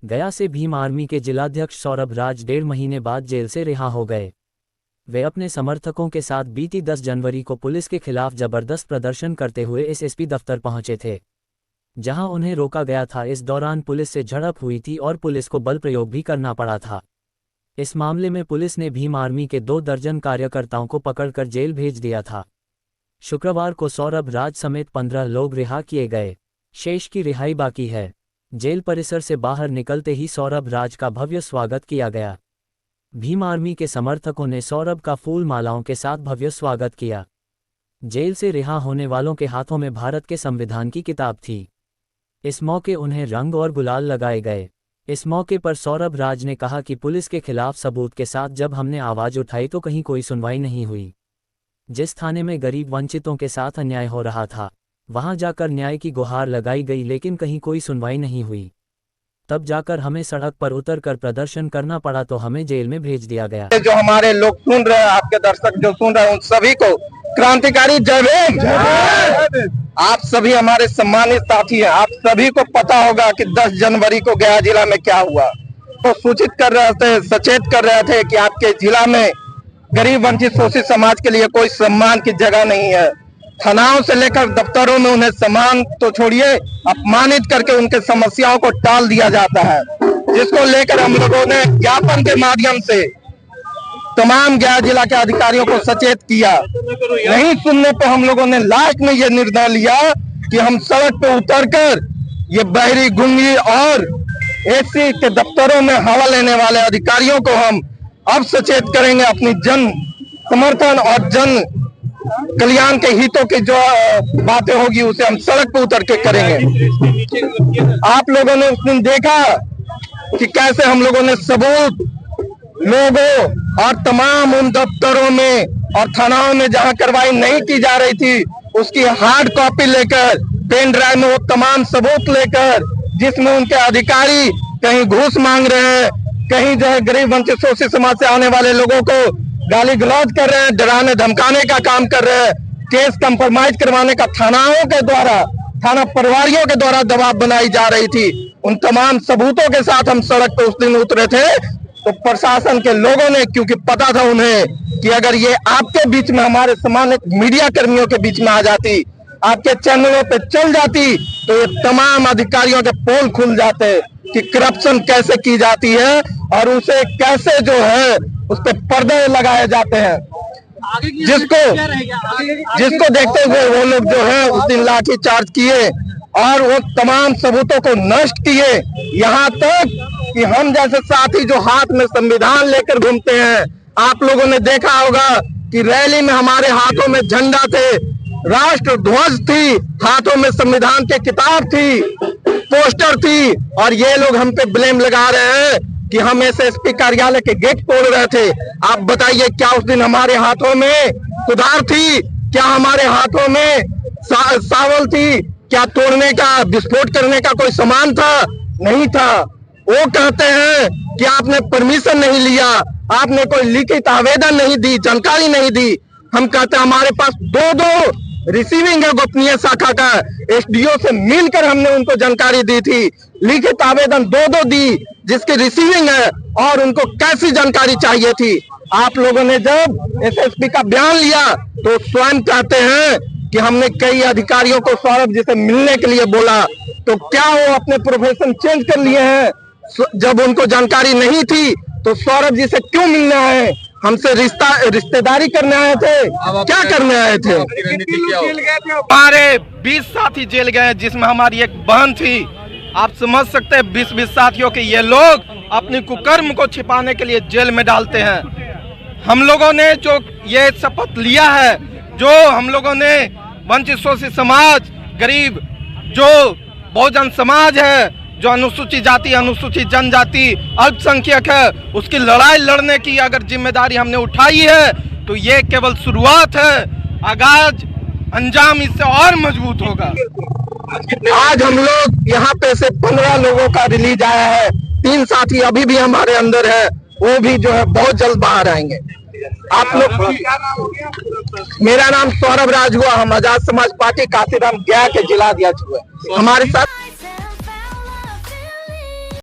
गया से भीम आर्मी के जिलाध्यक्ष सौरभ राज 1.5 महीने बाद जेल से रिहा हो गए। वे अपने समर्थकों के साथ बीती 10 जनवरी को पुलिस के खिलाफ जबरदस्त प्रदर्शन करते हुए एसएसपी दफ्तर पहुंचे थे, जहां उन्हें रोका गया था। इस दौरान पुलिस से झड़प हुई थी और पुलिस को बल प्रयोग भी करना पड़ा था। इस मामले में पुलिस ने भीम आर्मी के 2 दर्जन कार्यकर्ताओं को पकड़कर जेल भेज दिया था। शुक्रवार को सौरभ राज समेत 15 लोग रिहा किए गए। शेष की रिहाई बाकी है। जेल परिसर से बाहर निकलते ही सौरभ राज का भव्य स्वागत किया गया। भीम आर्मी के समर्थकों ने सौरभ का फूल मालाओं के साथ भव्य स्वागत किया। जेल से रिहा होने वालों के हाथों में भारत के संविधान की किताब थी। इस मौके उन्हें रंग और गुलाल लगाए गए। इस मौके पर सौरभ राज ने कहा कि पुलिस के खिलाफ सबूत के साथ जब हमने आवाज उठाई तो कहीं कोई सुनवाई नहीं हुई। जिस थाने में गरीब वंचितों के साथ अन्याय हो रहा था, वहां जाकर न्याय की गुहार लगाई गई, लेकिन कहीं कोई सुनवाई नहीं हुई। तब जाकर हमें सड़क पर उतरकर प्रदर्शन करना पड़ा तो हमें जेल में भेज दिया गया। जो हमारे लोग सुन रहे हैं, आपके दर्शक जो सुन रहे हैं, उन सभी को क्रांतिकारी जय भीम। आप सभी हमारे सम्मानित साथी हैं। आप सभी को पता होगा कि 10 जनवरी को गया जिला में क्या हुआ। तो सूचित कर रहे थे, सचेत कर रहे थे कि आपके जिला में गरीब वंचित शोषित समाज के लिए कोई सम्मान की जगह नहीं है। थानाओं से लेकर दफ्तरों में उन्हें सम्मान तो छोड़िए, अपमानित करके उनके समस्याओं को टाल दिया जाता है, जिसको लेकर हम लोगों ने ज्ञापन के माध्यम से तमाम गया जिला के अधिकारियों को सचेत किया। नहीं सुनने पर हम लोगों ने लास्ट में ये निर्णय लिया कि हम सड़क पे उतरकर ये बहरी गुंगी और एसी के दफ्तरों में हवा लेने वाले अधिकारियों को हम अब सचेत करेंगे। अपनी जन समर्थन और जन कल्याण के हितों की जो बातें होगी उसे हम सड़क पर उतर के करेंगे। आप लोगों ने उस दिन देखा कि कैसे हम लोगों ने सबूत लोगों और तमाम उन दफ्तरों में और थानाओं में जहां कार्रवाई नहीं की जा रही थी, उसकी हार्ड कॉपी लेकर, पेन ड्राइव में वो तमाम सबूत लेकर, जिसमें उनके अधिकारी कहीं घूस मांग रहे हैं, कहीं जो है गरीब वंचित शोषित समाज से आने वाले लोगों को गाली गलौज कर रहे हैं, डराने धमकाने का काम कर रहे हैं, केस कंप्रोमाइज करवाने का थानाओं के द्वारा, थाना प्रभारियों के द्वारा दबाव बनाई जा रही थी। उन तमाम सबूतों के साथ हम सड़क पर उस दिन उतरे थे। तो प्रशासन के लोगों ने, क्योंकि पता था उन्हें कि अगर ये आपके बीच में, हमारे सामान्य मीडिया कर्मियों के बीच में आ जाती, आपके चैनलों पे चल जाती, तो ये तमाम अधिकारियों के पोल खुल जाते कि करप्शन कैसे की जाती है और उसे कैसे जो है उस पे पर्दे लगाए जाते हैं। जिसको देखते हुए वो लोग जो है उस दिन लाठी चार्ज किए और वो तमाम सबूतों को नष्ट किए। यहाँ तक कि हम जैसे साथी जो हाथ में संविधान लेकर घूमते हैं, आप लोगों ने देखा होगा कि रैली में हमारे हाथों में झंडा थे, राष्ट्र ध्वज थी, हाथों में संविधान की किताब थी, पोस्टर थी, और ये लोग हम पे ब्लेम लगा रहे हैं कि हम एसएसपी कार्यालय के गेट तोड़ रहे थे। आप बताइए, क्या उस दिन हमारे हाथों में कुदार थी? क्या हमारे हाथों में सावल थी? क्या तोड़ने का, विस्फोट करने का कोई सामान था? नहीं था। वो कहते हैं कि आपने परमिशन नहीं लिया, आपने कोई लिखित आवेदन नहीं दी, जानकारी नहीं दी। हम कहते हैं हमारे पास दो रिसीविंग है गोपनीय शाखा का, एसडीओ से मिलकर हमने उनको जानकारी दी थी, लिखित आवेदन दो दी जिसकी रिसीविंग है, और उनको कैसी जानकारी चाहिए थी। आप लोगों ने जब एसएसपी का बयान लिया तो स्वयं कहते हैं कि हमने कई अधिकारियों को सौरभ जी से मिलने के लिए बोला। तो क्या वो अपने प्रोफेशन चेंज कर लिए हैं? जब उनको जानकारी नहीं थी तो सौरभ जी से क्यों मिलने आए? हमसे रिश्तेदारी करने आए थे? क्या करने आए थे? हमारे 20 साथी जेल गए, जिसमें हमारी एक बहन थी। आप समझ सकते हैं 20 साथियों के ये लोग अपने कुकर्म को छिपाने के लिए जेल में डालते हैं। हम लोगों ने जो ये शपथ लिया है, जो हम लोगों ने वंचित शोषित समाज, गरीब जो बहुजन समाज है, जो अनुसूचित जाति, अनुसूचित जनजाति, अल्पसंख्यक है, उसकी लड़ाई लड़ने की अगर जिम्मेदारी हमने उठाई है तो ये केवल शुरुआत है। आगाज अंजाम इससे और मजबूत होगा। आज हम लोग यहाँ पे से 15 लोगों का रिलीज आया है। 3 साथी अभी भी हमारे अंदर है, वो भी जो है बहुत जल्द बाहर आएंगे। आप लोग, मेरा नाम सौरभ राज हुआ, हम आजाद समाज पार्टी काशीराम गया के जिला अध्यक्ष हुए। हमारे साथ